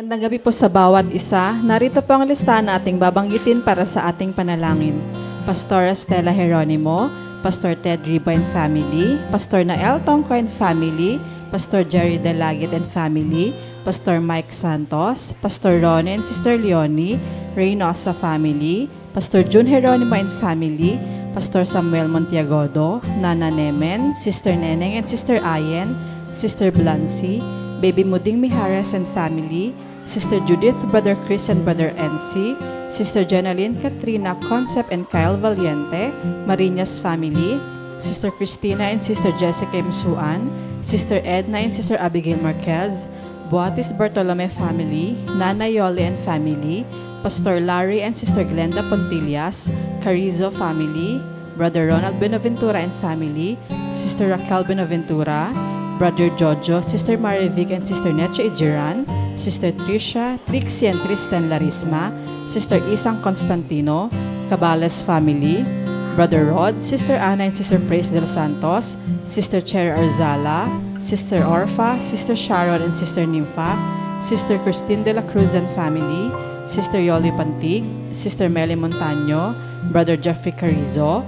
Magandang gabi po sa bawat isa. Narito po ang listahan na ating babanggitin para sa ating panalangin. Pastor Estela Jeronimo, Pastor Ted Riba and Family, Pastor Nael Tongco and Family, Pastor Jerry Delagit and Family, Pastor Mike Santos, Pastor Ron and Sister Leonie, Reynosa Family, Pastor June Jeronimo and Family, Pastor Samuel Montiagodo, Nana Nemen, Sister Neneng and Sister Ayen, Sister Blancy, Baby Muding Mijares and Family, Sister Judith, Brother Chris and Brother NC, Sister Jenaline Katrina Concept and Kyle Valiente, Marinas Family, Sister Christina and Sister Jessica Msuan, Sister Edna and Sister Abigail Marquez, Boatis Bartolome Family, Nana Yoli and Family, Pastor Larry and Sister Glenda Pontillas, Carrizo Family, Brother Ronald Benaventura and Family, Sister Raquel Benaventura, Brother Jojo, Sister Marivic and Sister Necha Ijiran, Sister Tricia, Trixie and Tristan Larisma, Sister Isang Constantino, Cabales Family, Brother Rod, Sister Ana and Sister Praise del Santos, Sister Cherry Arzala, Sister Orfa, Sister Sharon and Sister Nympha, Sister Christine de la Cruz and Family, Sister Yoli Pantig, Sister Meli Montaño, Brother Jeffrey Carrizo,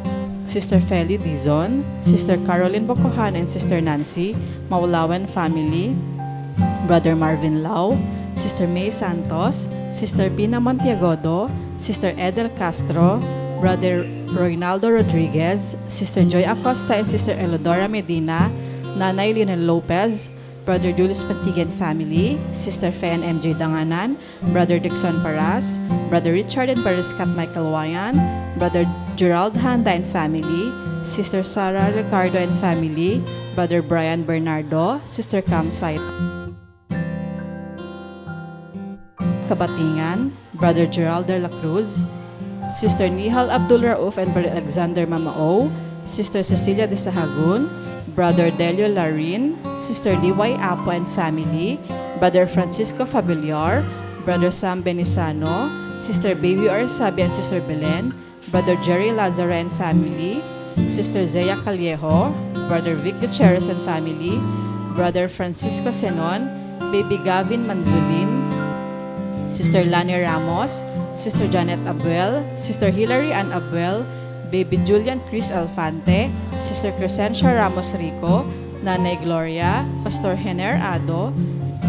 Sister Feli Dizon, Sister Caroline Bocohan and Sister Nancy, Maulawan Family, Brother Marvin Lau, Sister May Santos, Sister Pina Montiagodo, Sister Edel Castro, Brother Reynaldo Rodriguez, Sister Joy Acosta and Sister Elodora Medina, Nanay Lionel Lopez, Brother Julius Pantigan Family, Sister Fe and MJ Danganan, Brother Dixon Paras, Brother Richard and Brother Scott Michael Wayan, Brother Gerald Handa and Family, Sister Sarah Ricardo and Family, Brother Brian Bernardo, Sister Cam Saito Kabatingan, Brother Gerald de la Cruz, Sister Nihal Abdul Rauf and Brother Alexander Mamao, Sister Cecilia de Sahagun, Brother Delio Larin, Sister D.Y. Apo and Family, Brother Francisco Fabiliar, Brother Sam Benisano, Sister Baby Arsabi and Sister Belen, Brother Jerry Lazara and Family, Sister Zea Callejo, Brother Vic Gutierrez and Family, Brother Francisco Senon, Baby Gavin Manzulin, Sister Lani Ramos, Sister Janet Abuel, Sister Hilary Ann Abuel, Baby Julian Chris Alfante, Sister Crescencia Ramos Rico, Nanay Gloria, Pastor Hener Ado,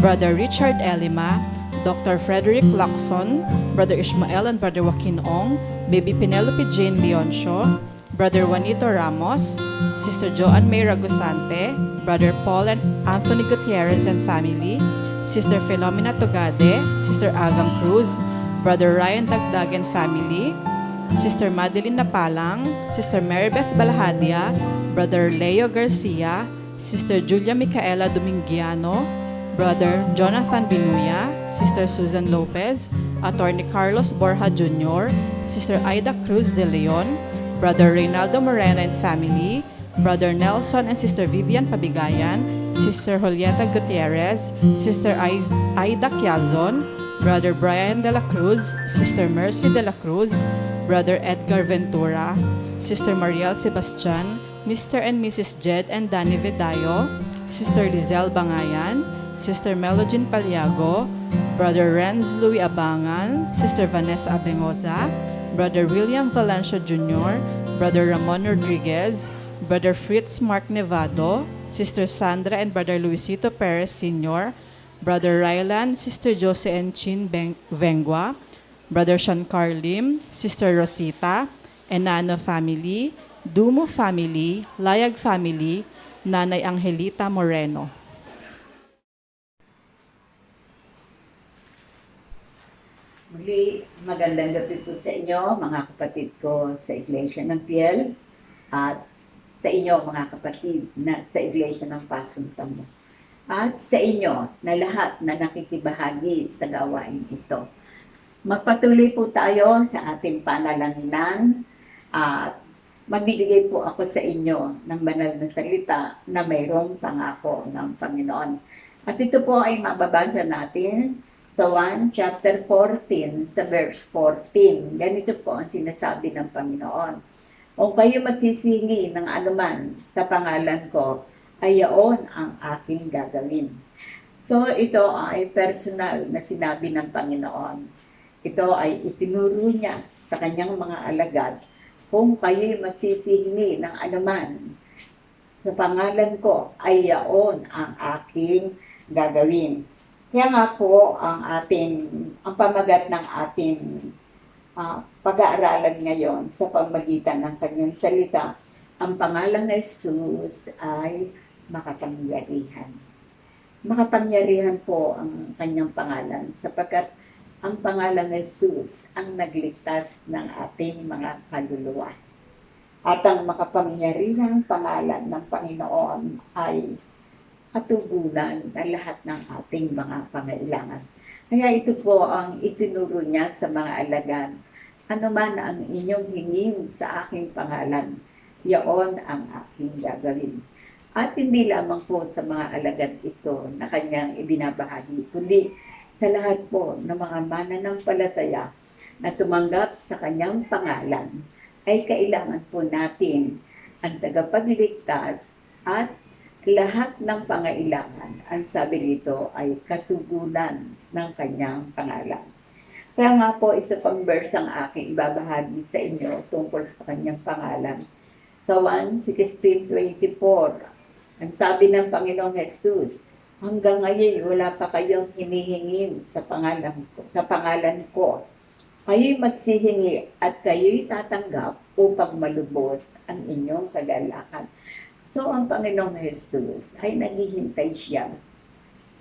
Brother Richard Elima, Dr. Frederick Lacson, Brother Ishmael and Brother Joaquin Ong, Baby Penelope Jane Leoncio, Brother Juanito Ramos, Sister Joanne May Ragusante, Brother Paul and Anthony Gutierrez and Family, Sister Philomena Togade, Sister Agam Cruz, Brother Ryan Dagdag and Family, Sister Madeline Napalang, Sister Marybeth Balahadia, Brother Leo Garcia, Sister Julia Micaela Domingiano, Brother Jonathan Binuya, Sister Susan Lopez, Attorney Carlos Borja Jr., Sister Aida Cruz de Leon, Brother Reynaldo Moreno and Family, Brother Nelson and Sister Vivian Pabigayan, Sister Julieta Gutierrez, Sister Aida Quiazon, Brother Brian de la Cruz, Sister Mercy de la Cruz, Brother Edgar Ventura, Sister Mariel Sebastian, Mr. and Mrs. Jed and Danny Vedayo, Sister Lizelle Bangayan, Sister Melogene Paliago, Brother Renz Louis Abangan, Sister Vanessa Abengoza, Brother William Valencia Jr., Brother Ramon Rodriguez, Brother Fritz Mark Nevado, Sister Sandra and Brother Luisito Perez Sr., Brother Rylan, Sister Jose and Chin Vengua, Brother Shankar Lim, Sister Rosita, Enano Family, Dumo Family, Layag Family, Nanay Angelita Moreno. Muli, magandang gabi po sa inyo, mga kapatid ko sa Iglesia ng Piel at sa inyo, mga kapatid na sa Iglesia ng Pasuntamo. At sa inyo na lahat na nakikibahagi sa gawain ito. Magpatuloy po tayo sa ating panalangin at magbibigay po ako sa inyo ng banal na salita na mayroong pangako ng Panginoon. At ito po ay mababasa natin sa 1 chapter 14 sa verse 14. Ganito po ang sinasabi ng Panginoon. O kayo magsisingi ng anuman sa pangalan ko, ay yaon ang aking gagawin. So ito ay personal na sinabi ng Panginoon. Ito ay itinuro niya sa kanyang mga alagad, kung kayo'y magsisihingi ng anuman sa pangalan ko, ay yaon ang aking gagawin. Kaya nga po ang pamagat ng ating pag-aaralan ngayon sa pamagitan ng kanyang salita, ang pangalan ng Jesus ay makapangyarihan. Makapangyarihan po ang kanyang pangalan sapagkat ang pangalan ng Jesus ang nagligtas ng ating mga kaluluwa. At ang makapangyarihang pangalan ng Panginoon ay katugunan ng lahat ng ating mga pangailangan. Kaya ito po ang itinuro niya sa mga alagad. Ano man ang inyong hingin sa aking pangalan, yaon ang aking gagawin. At hindi lamang po sa mga alagad ito na kanyang ibinabahagi, kundi sa lahat po ng mga mananampalataya na tumanggap sa kanyang pangalan, ay kailangan po natin ang tagapagligtas at lahat ng pangailangan. Ang sabi dito ay katugunan ng kanyang pangalan. Kaya nga po, isa pang verse ang aking ibabahagi sa inyo tungkol sa kanyang pangalan. Sa 1:16-24, ang sabi ng Panginoong Jesus, hanggang ngayon wala pa kayong hinihingin sa pangalan ko. Kayo'y magsihingi at kayo'y tatanggap upang malubos ang inyong kagalakan. So, ang Panginoong Jesus ay naghihintay siya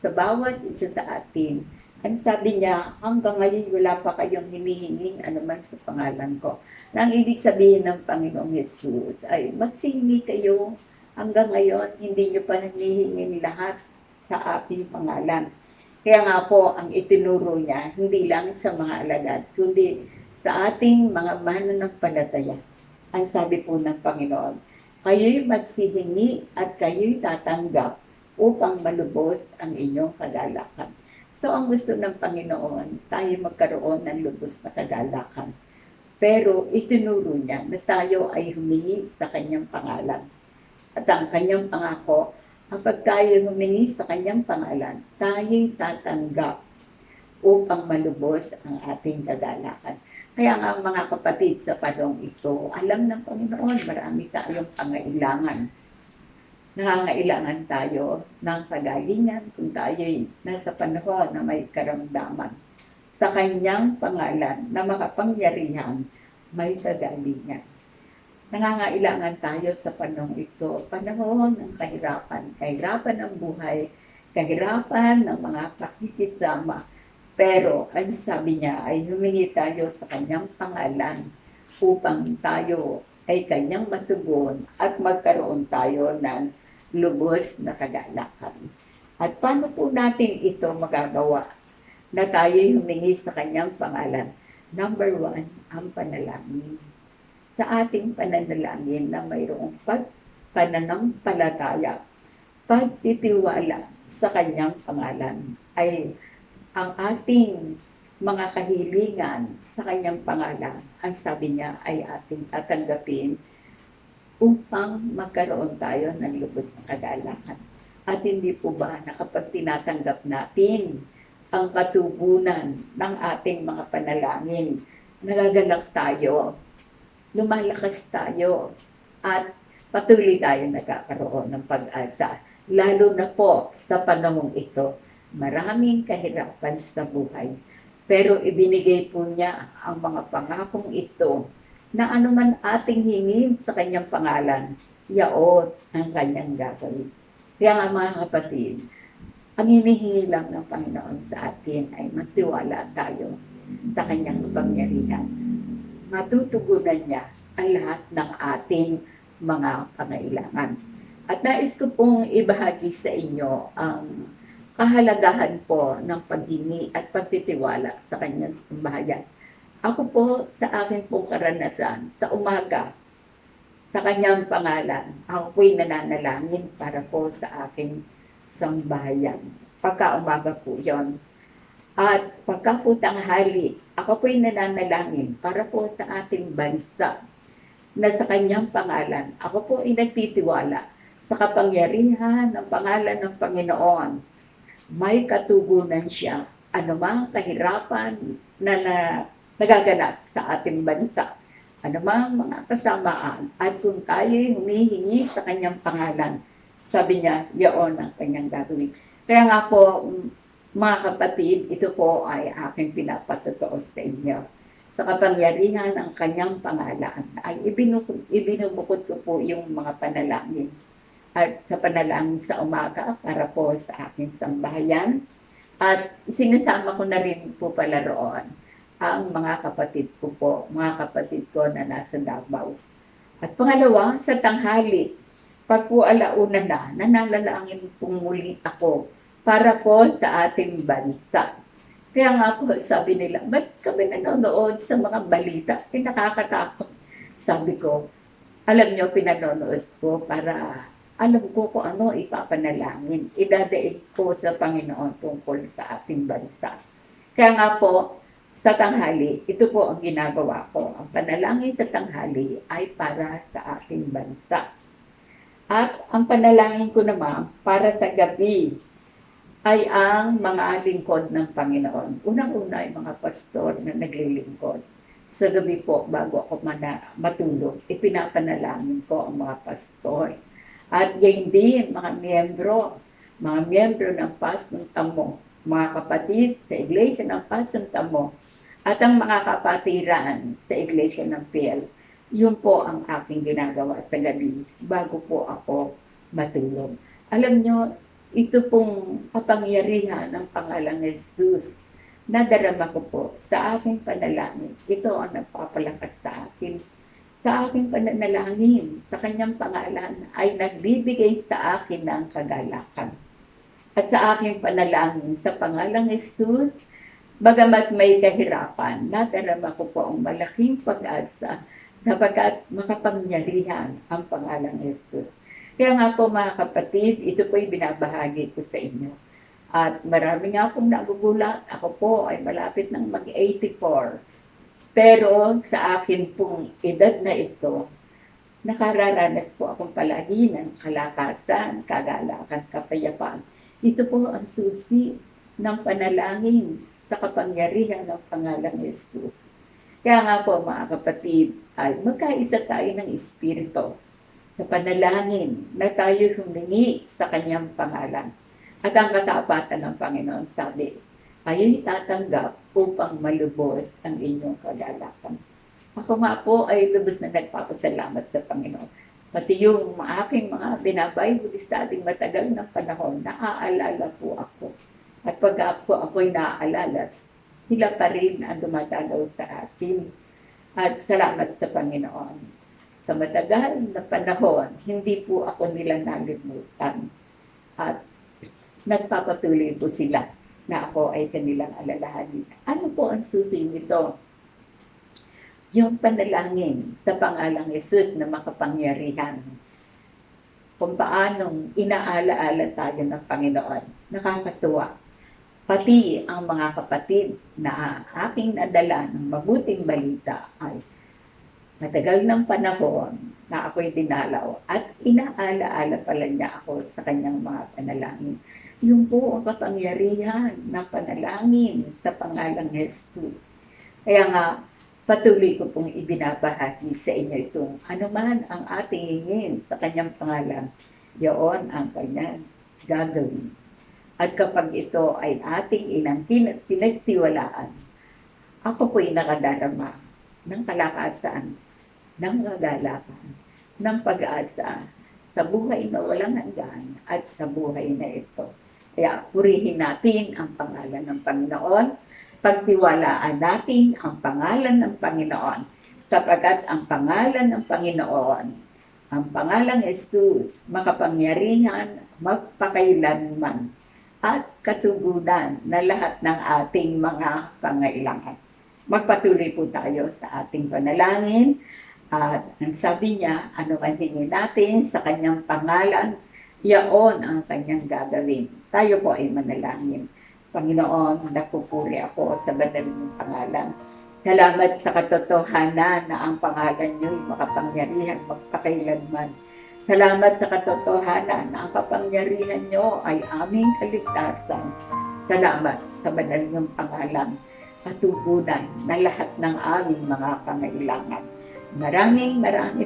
sa bawat isa sa atin. Ang sabi niya, hanggang ngayon wala pa kayong hinihingin anuman sa pangalan ko. Nang ibig sabihin ng Panginoong Jesus ay magsihingi kayo hanggang ngayon, hindi nyo pa hinihingin lahat sa ating pangalan. Kaya nga po, ang itinuro niya, hindi lang sa mga alagad, kundi sa ating mga mananampalataya. Ang sabi po ng Panginoon, kayo'y magsihingi at kayo'y tatanggap upang malubos ang inyong kagalakan. So, ang gusto ng Panginoon, tayo magkaroon ng lubos na kagalakan. Pero itinuro niya na tayo ay humingi sa kanyang pangalan. At ang kanyang pangako, kapag tayo humingi sa kanyang pangalan, tayo'y tatanggap upang malubos ang ating kagalakan. Kaya nga mga kapatid sa panahong ito, alam ng Panginoon, marami tayong pangailangan. Nangangailangan tayo ng kagalingan kung tayo'y nasa panahon na may karamdaman. Sa kanyang pangalan na makapangyarihan, may kagalingan. Nangangailangan tayo sa panahon ito, panahon ng kahirapan, kahirapan ng buhay, kahirapan ng mga pakikisama. Pero ang sabi niya ay humingi tayo sa kanyang pangalan upang tayo ay kanyang matugon at magkaroon tayo ng lubos na kagalakan. At paano po natin ito magagawa na tayo'y humingi sa kanyang pangalan? Number 1, ang panalangin. Sa ating pananalangin na mayroong pananampalataya, pagtitiwala sa kanyang pangalan ay ang ating mga kahilingan sa kanyang pangalan, ang sabi niya ay ating tatanggapin upang magkaroon tayo ng lubos na kagalakan. At hindi po ba na kapag tinatanggap natin ang katugunan ng ating mga panalangin, nagagalak tayo, lumalakas tayo, at patuloy tayo nagkakaroon ng pag-asa. Lalo na po sa panahong ito, maraming kahirapan sa buhay. Pero ibinigay po niya ang mga pangakong ito na anuman ating hingin sa kanyang pangalan, yaon ang kanyang gagawin. Kaya nga mga kapatid, ang hinihingi lang ng Panginoon sa atin ay magtiwala tayo sa kanyang kapangyarihan. Matutugunan niya ang lahat ng ating mga pangailangan. At nais ko pong ibahagi sa inyo ang kahalagahan po ng paghingi at pagtitiwala sa kanyang sambahayan. Ako po sa aking pong karanasan, sa umaga, sa kanyang pangalan, ako po'y nananalangin para po sa aking sambahayan. Pagka umaga po yon. At pagka po tanghali, ako po'y nananalangin para po sa ating bansa na sa kanyang pangalan. Ako po ay nagtitiwala sa kapangyarihan ng pangalan ng Panginoon may katugunan siya anumang kahirapan na nagaganap sa ating bansa, anumang mga kasamaan, at kung tayo'y humihingi sa kanyang pangalan, sabi niya, yaon ang kanyang gagawin. Kaya nga po, mga kapatid, ito po ay aking pinapatotoo sa inyo. Sa kapangyarihan ng kanyang pangalan, ay ibinubukod ko po yung mga panalangin. At sa panalangin sa umaga, para po sa aking sambahayan. At sinasama ko na rin po pala roon ang mga kapatid ko po, mga kapatid ko na nasa Davao. At pangalawa, sa tanghali, pag po alauna na, nananalangin pong muli ako para po sa ating bansa. Kaya nga po, sabi nila, ba't kami nanonood sa mga balita? Nakakatakot. Sabi ko, alam nyo, pinanonood ko para alam ko kung ano ipapanalangin. Idadaig ko sa Panginoon tungkol sa ating bansa. Kaya nga po, sa tanghali, ito po ang ginagawa ko. Ang panalangin sa tanghali ay para sa ating bansa. At ang panalangin ko naman para sa gabi ay ang mga lingkod ng Panginoon. Unang-una ay mga pastor na naglilingkod. Sa gabi po, bago ako matulog, ipinapanalangin ko ang mga pastor. At gayon din, mga miyembro ng Pasong Tamo, mga kapatid sa Iglesia ng Pasong Tamo, at ang mga kapatiran sa Iglesia ng PL. Yun po ang aking ginagawa sa gabi bago po ako matulog. Alam nyo, ito pong kapangyarihan ng pangalang Jesus na darama ko po sa aking panalangin. Ito ang nagpapalakas sa akin. Sa aking pananalangin, sa kanyang pangalan ay nagbibigay sa akin ng kagalakan. At sa aking panalangin sa pangalang Jesus, bagamat may kahirapan, nadarama ko po ang malaking pag-asa sapagkat makapangyarihan ang pangalang Jesus. Kaya nga po mga kapatid, ito po'y binabahagi ko sa inyo. At marami nga pong nagugulat. Ako po ay malapit ng mag-84. Pero sa akin pong edad na ito, nakararanas po akong palagi ng kalakasan, kagalakan, kapayapaan. Ito po ang susi ng panalangin sa kapangyarihan ng pangalang Jesus. Kaya nga po mga kapatid, ay magkaisa tayo ng Espiritu sa panalangin na tayo humingi sa kanyang pangalan. At ang katapatan ng Panginoon sabi, ay itatanggap upang malubos ang inyong kagalakan. Ako nga po ay lubos na nagpapasalamat sa Panginoon. Pati yung aking mga binabible study matagal ng panahon, naaalala po ako. At pag ako'y naaalala, sila pa rin ang dumadalaw sa akin. At salamat sa Panginoon. Sa matagal na panahon, hindi po ako nila nalimutan. At nagpapatuloy po sila na ako ay kanilang alalahanin. Ano po ang susi nito? Yung panalangin sa pangalang Jesus na makapangyarihan. Kung paanong inaalaala tayo ng Panginoon. Nakakatuwa. Pati ang mga kapatid na aking nadala ng mabuting balita ay matagal ng panahon na ako'y dinalaw at inaalaala pala niya ako sa kanyang mga panalangin. Yung po ang kapangyarihan ng panalangin sa pangalang Jesus. Kaya nga, patuloy ko pong ibinabahagi sa inyo itong anuman ang ating hingin sa kanyang pangalan, yaon ang kanyang gagawin. At kapag ito ay ating inangkin at pinagtiwalaan, ako po'y nakadarama ng kalakasan, ng kagalakan, ng pag-asa sa buhay na walang hanggan at sa buhay na ito. Kaya purihin natin ang pangalan ng Panginoon, pagtiwalaan natin ang pangalan ng Panginoon, sapagkat ang pangalan ng Panginoon, ang pangalang Jesus, makapangyarihan, magpakailanman, at katugunan na lahat ng ating mga pangailangan. Magpatuloy po tayo sa ating panalangin. At ang sabi niya, ano man hingin natin sa kanyang pangalan, yaon ang kanyang gagawin. Tayo po ay manalangin. Panginoon, napupuri ako sa banal mong pangalan. Salamat sa katotohanan na ang pangalan niyo'y makapangyarihan magpakailanman. Salamat sa katotohanan na ang kapangyarihan nyo ay aming kaligtasan. Salamat sa banal niyong pangalan, katugunan ng lahat ng aming mga pangailangan. Maraming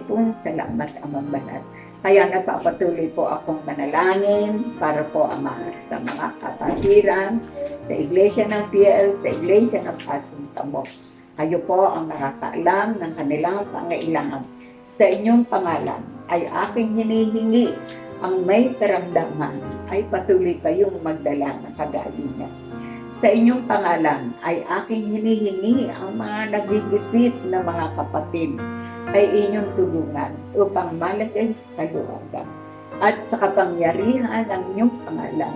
pong salamat, Amang Banal. Kaya nagpapatuloy po akong manalangin para po Ama sa mga kapatiran, sa Iglesia ng PL, sa Iglesia ng Pasuntamo. Kayo po ang nakakaalam ng kanilang pangailangan. Sa inyong pangalan ay aking hinihingi ang may karamdaman ay patuloy kayong magdala ng kagalingan. Sa inyong pangalan ay aking hinihingi ang mga nagigipit na mga kapatid ay inyong tulungan upang malagay sa kaluwagan. At sa kapangyarihan ng inyong pangalan,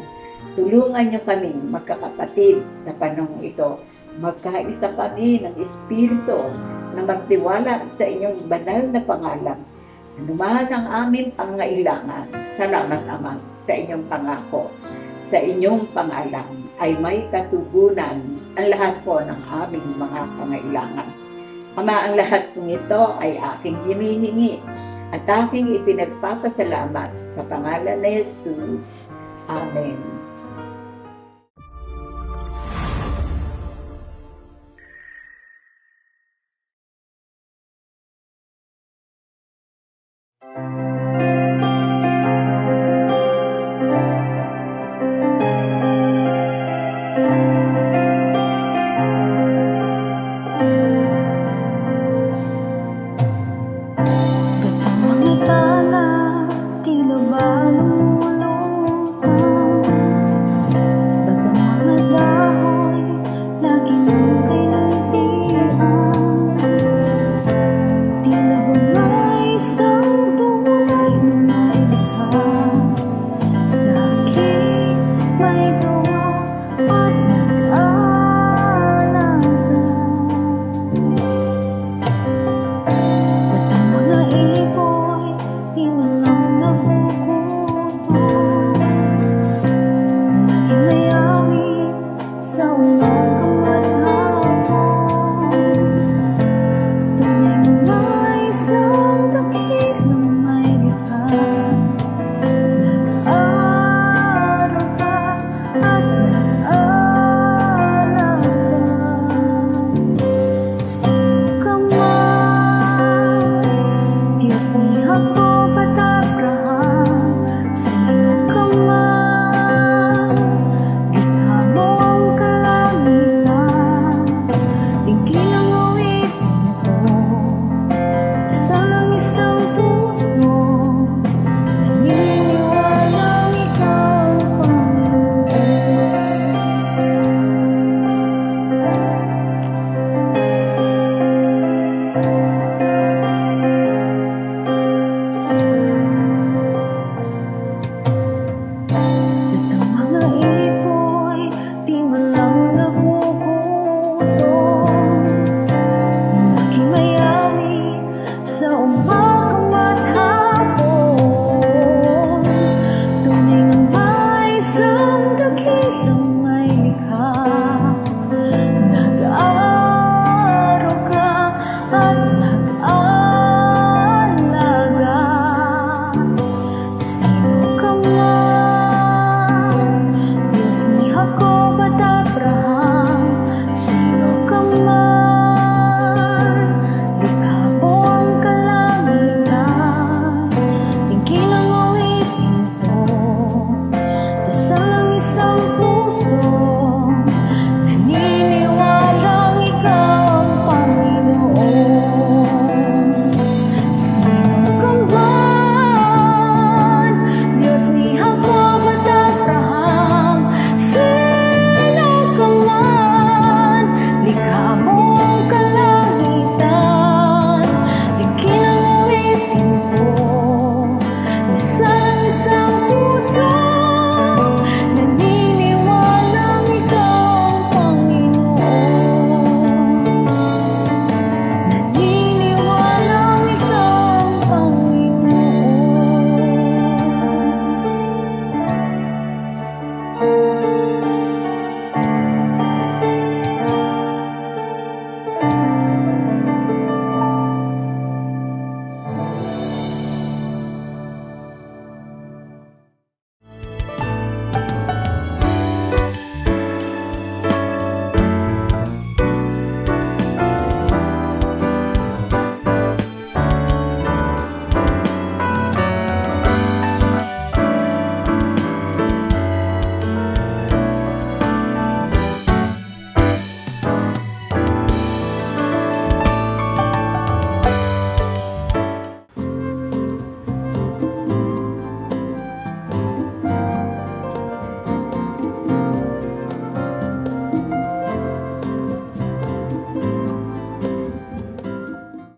tulungan niyo kami magkakapatid sa panahon ito. Magkaisa kami ng Espiritu na magtiwala sa inyong banal na pangalan. Anuman ang aming pangailangan, salamat Ama sa inyong pangako. Sa inyong pangalan ay may katugunan ang lahat po ng aming mga pangailangan. Ama, ang lahat ng ito ay aking hinihingi at aking ipinagpapasalamat sa pangalan ni Jesus. Amen.